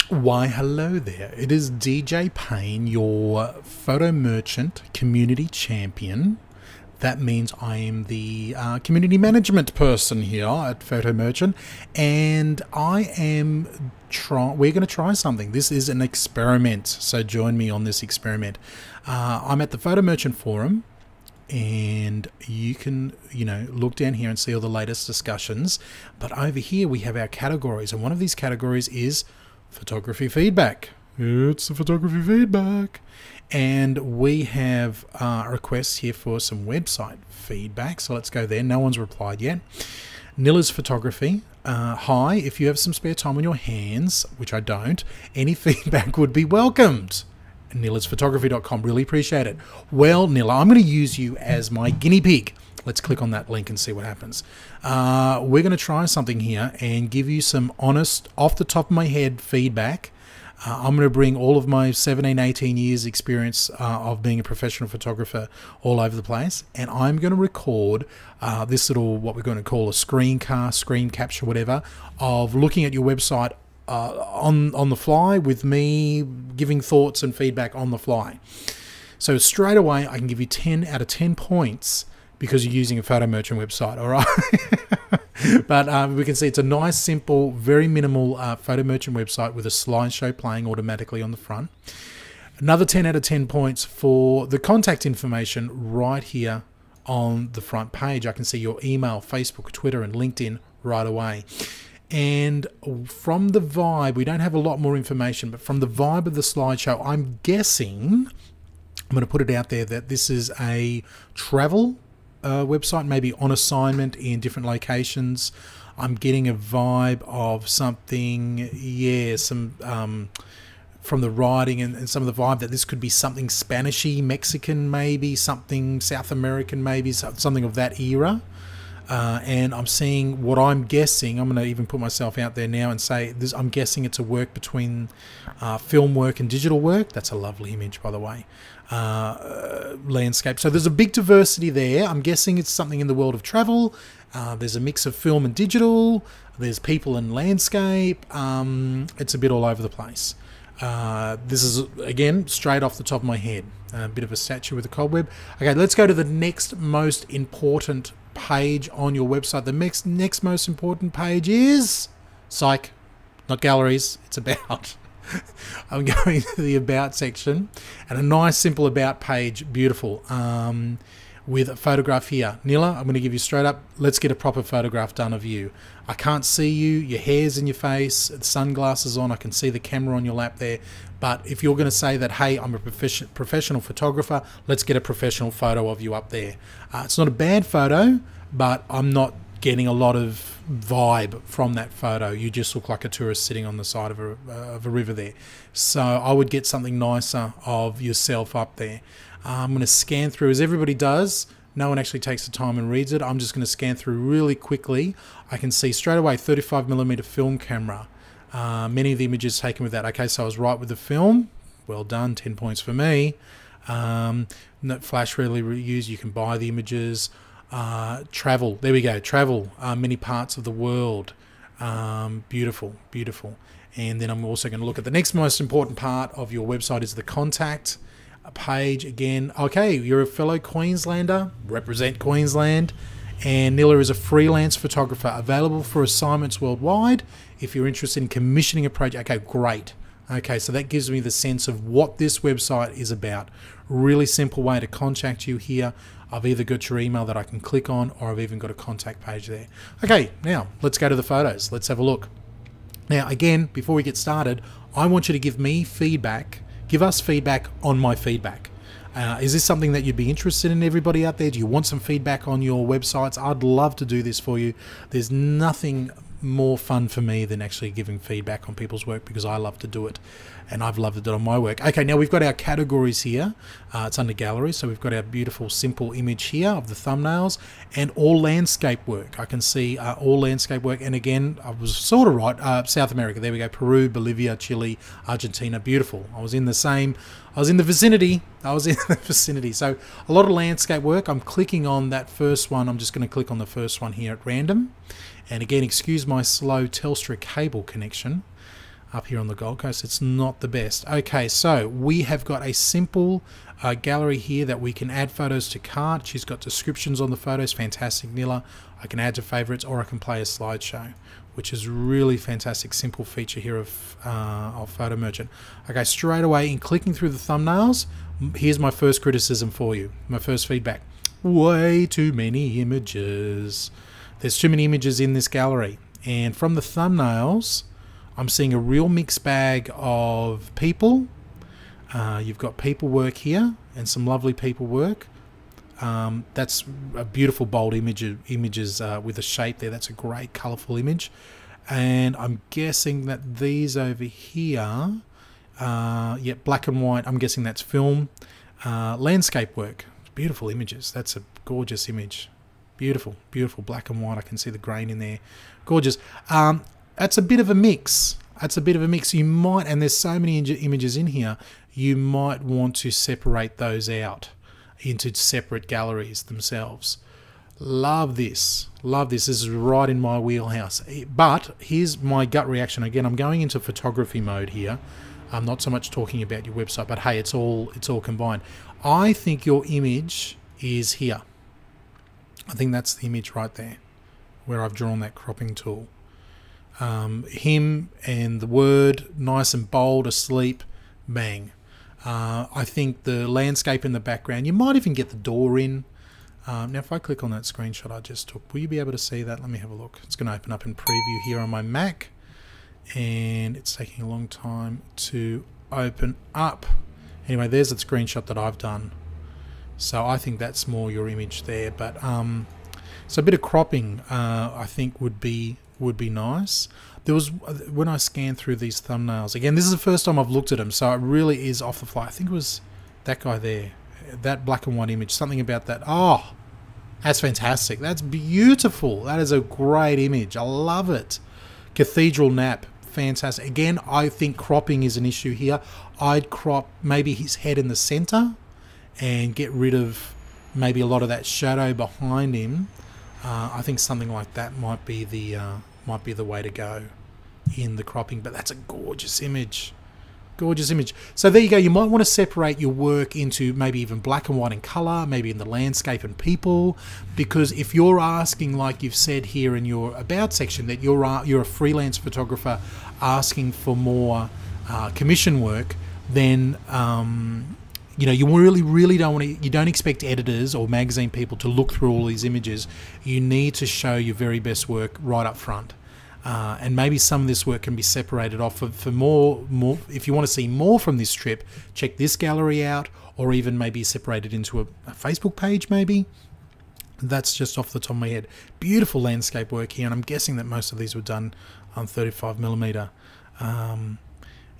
Why, hello there. It is DJ Payne, your photo merchant community champion. That means I am the community management person here at Photo Merchant, and we're going to try something. This is an experiment, so join me on this experiment. I'm at the Photo Merchant Forum, and you can, look down here and see all the latest discussions. But over here we have our categories, and one of these categories is photography feedback. It's the photography feedback. And we have requests here for some website feedback. So let's go there. No one's replied yet. Nillas Photography. Hi, if you have some spare time on your hands, which I don't, any feedback would be welcomed. Nillasphotography.com. Really appreciate it. Well, Nilla, I'm going to use you as my guinea pig. Let's click on that link and see what happens. We're going to try something here and give you some honest, off the top of my head feedback. I'm going to bring all of my 17, 18 years experience of being a professional photographer all over the place, and I'm going to record this little, what we're going to call a screencast, screen capture, whatever, of looking at your website on the fly with me giving thoughts and feedback on the fly. So straight away, I can give you 10 out of 10 points because you're using a Photo Merchant website, all right? But we can see it's a nice, simple, very minimal Photo Merchant website with a slideshow playing automatically on the front. Another 10 out of 10 points for the contact information right here on the front page. I can see your email, Facebook, Twitter, and LinkedIn right away. And from the vibe, we don't have a lot more information, but from the vibe of the slideshow, I'm guessing, I'm going to put it out there, that this is a travel website, maybe on assignment in different locations. I'm getting a vibe of something, from the writing and some of the vibe that this could be something Spanishy, Mexican maybe, something South American maybe, something of that era. And I'm seeing what I'm guessing, I'm going to even put myself out there now and say this, I'm guessing it's a work between film work and digital work. That's a lovely image, by the way. Landscape. So there's a big diversity there. I'm guessing it's something in the world of travel. There's a mix of film and digital. There's people and landscape. It's a bit all over the place. This is, again, straight off the top of my head. A bit of a statue with a cobweb. Okay, let's go to the next most important page on your website. The next most important page is psych, not galleries. It's about. I'm going to the about section, and a nice simple about page, beautiful, with a photograph here. Nilla, I'm going to give you straight up, let's get a proper photograph done of you. I can't see you, your hair's in your face, the sunglasses on, I can see the camera on your lap there, but if you're going to say that, hey, I'm a professional photographer, let's get a professional photo of you up there. It's not a bad photo, but I'm not getting a lot of vibe from that photo. You just look like a tourist sitting on the side of a river there. So I would get something nicer of yourself up there. I'm going to scan through, as everybody does. No one actually takes the time and reads it. I'm just going to scan through really quickly. I can see straight away 35mm film camera. Many of the images taken with that. Okay, so I was right with the film. Well done, 10 points for me. Flash readily used. You can buy the images. Travel, there we go, travel, many parts of the world, beautiful, beautiful. And then I'm also going to look at the next most important part of your website is the contact page again. Okay, you're a fellow Queenslander, represent Queensland, and Nilla is a freelance photographer available for assignments worldwide. If you're interested in commissioning a project, okay, great. Okay, so that gives me the sense of what this website is about. Really simple way to contact you here. I've either got your email that I can click on, or I've even got a contact page there. Okay, now let's go to the photos. Let's have a look. Now, again, before we get started, I want you to give me feedback, give us feedback on my feedback. Is this something that you'd be interested in, everybody out there? Do you want some feedback on your websites? I'd love to do this for you. There's nothing more fun for me than actually giving feedback on people's work, because I love to do it, and I've loved to do it on my work. Okay, now we've got our categories here. It's under gallery, so we've got our beautiful simple image here of the thumbnails, and all landscape work. I can see all landscape work, and again, I was sort of right. South America, there we go. Peru, Bolivia, Chile, Argentina, beautiful. I was in the vicinity. So a lot of landscape work. I'm clicking on that first one. I'm just going to click on the first one here at random. And again, excuse my slow Telstra cable connection. up here on the Gold Coast. It's not the best. Okay, so we have got a simple gallery here that we can add photos to cart. She's got descriptions on the photos. Fantastic, Nilla. I can add to favorites, or I can play a slideshow, which is really fantastic, simple feature here of Photo Merchant. Okay, straight away in clicking through the thumbnails, here's my first criticism for you, my first feedback. Way too many images. There's too many images in this gallery, and from the thumbnails, I'm seeing a real mixed bag of people. You've got people work here and some lovely people work. That's a beautiful bold images with a shape there. That's a great colourful image. And I'm guessing that these over here, yeah, black and white, I'm guessing that's film. Landscape work, beautiful images. That's a gorgeous image. Beautiful, beautiful black and white. I can see the grain in there. Gorgeous. That's a bit of a mix. That's a bit of a mix. You might, and there's so many images in here, you might want to separate those out into separate galleries themselves. Love this. Love this. This is right in my wheelhouse. But here's my gut reaction. Again, I'm going into photography mode here. I'm not so much talking about your website, but hey, it's all combined. I think your image is here. I think that's the image right there, where I've drawn that cropping tool. Him and the word, nice and bold, asleep, bang. I think the landscape in the background, you might even get the door in. Now if I click on that screenshot I just took, will you be able to see that? Let me have a look. It's going to open up in preview here on my Mac, and it's taking a long time to open up. Anyway, there's the screenshot that I've done. So I think that's more your image there, but so a bit of cropping I think would be nice. There was, when I scanned through these thumbnails, again, this is the first time I've looked at them, so it really is off the fly. I think it was that guy there, that black and white image, something about that. Oh, that's fantastic. That's beautiful. That is a great image. I love it. Cathedral nap, fantastic. Again, I think cropping is an issue here. I'd crop maybe his head in the center and get rid of maybe a lot of that shadow behind him. I think something like that might be the way to go in the cropping. But that's a gorgeous image. Gorgeous image. So there you go. You might want to separate your work into maybe even black and white and color, maybe in the landscape and people, because if you're asking, like you've said here in your about section, that you're a freelance photographer asking for more commission work, then you know, you really don't want to, you don't expect editors or magazine people to look through all these images. You need to show your very best work right up front. And maybe some of this work can be separated off for more. If you want to see more from this trip, check this gallery out, or even maybe separate it into a Facebook page maybe. That's just off the top of my head. Beautiful landscape work here, and I'm guessing that most of these were done on 35mm.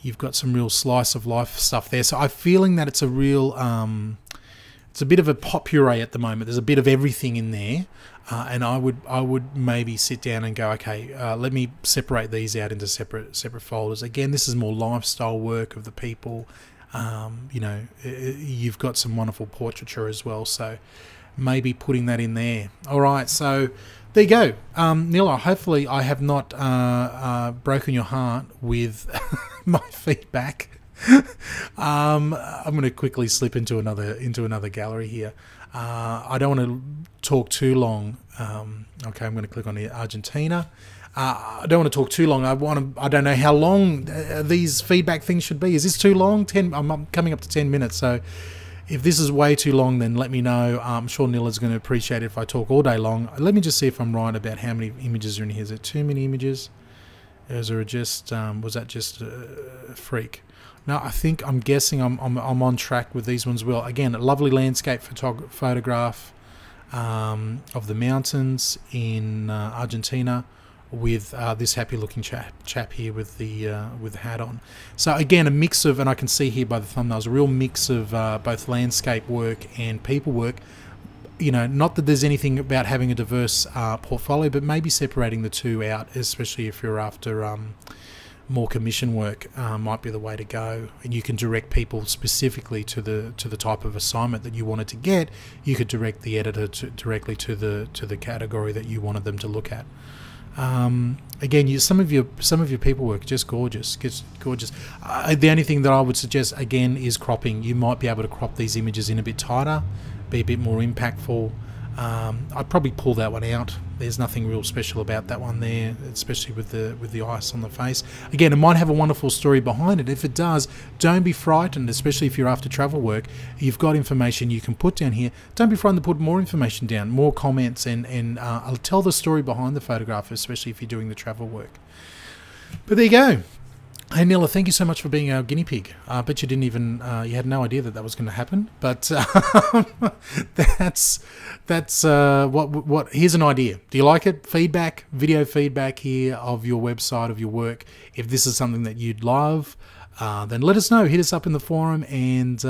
You've got some real slice of life stuff there. So I'm feeling that it's a real, it's a bit of a pot puree at the moment. There's a bit of everything in there. And I would maybe sit down and go, okay, let me separate these out into separate folders. Again, this is more lifestyle work of the people. You know, you've got some wonderful portraiture as well. So maybe putting that in there. All right, so there you go. Nilla, hopefully I have not broken your heart with my feedback. I'm going to quickly slip into another gallery here. I don't want to talk too long. Okay, I'm going to click on the Argentina. I don't want to talk too long. I don't know how long these feedback things should be. Is this too long? I'm coming up to 10 minutes. So if this is way too long, then let me know. I'm sure Nilla's going to appreciate it if I talk all day long. Let me just see if I'm right about how many images are in here. Is it too many images? Is there just was that just a freak? No, I'm guessing I'm on track with these ones. Well, again, a lovely landscape photograph of the mountains in Argentina, with this happy-looking chap here with the hat on. So again, a mix of, and I can see here by the thumbnails, a real mix of both landscape work and people work. You know, not that there's anything about having a diverse portfolio, but maybe separating the two out, especially if you're after more commission work, might be the way to go. And you can direct people specifically to the type of assignment that you wanted to get. You could direct the editor directly to the category that you wanted them to look at. Again, some of your people work just gorgeous, gorgeous. The only thing that I would suggest again is cropping. You might be able to crop these images in a bit tighter, be a bit more impactful. I'd probably pull that one out. There's nothing real special about that one there, especially with the ice on the face. Again, it might have a wonderful story behind it. If it does, don't be frightened, especially if you're after travel work. You've got information you can put down here. Don't be frightened to put more information down, more comments, and I'll tell the story behind the photograph, especially if you're doing the travel work. But there you go. Hey Nilla, thank you so much for being our guinea pig. I bet you didn't even, you had no idea that that was going to happen. But that's what. Here's an idea. Do you like it? Feedback, video feedback here of your website, of your work. If this is something that you'd love, then let us know. Hit us up in the forum and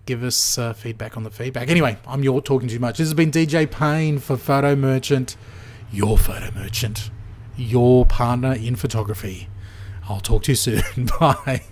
give us feedback on the feedback. Anyway, I'm talking too much. This has been DJ Payne for Photo Merchant, your photo merchant, your partner in photography. I'll talk to you soon. Bye.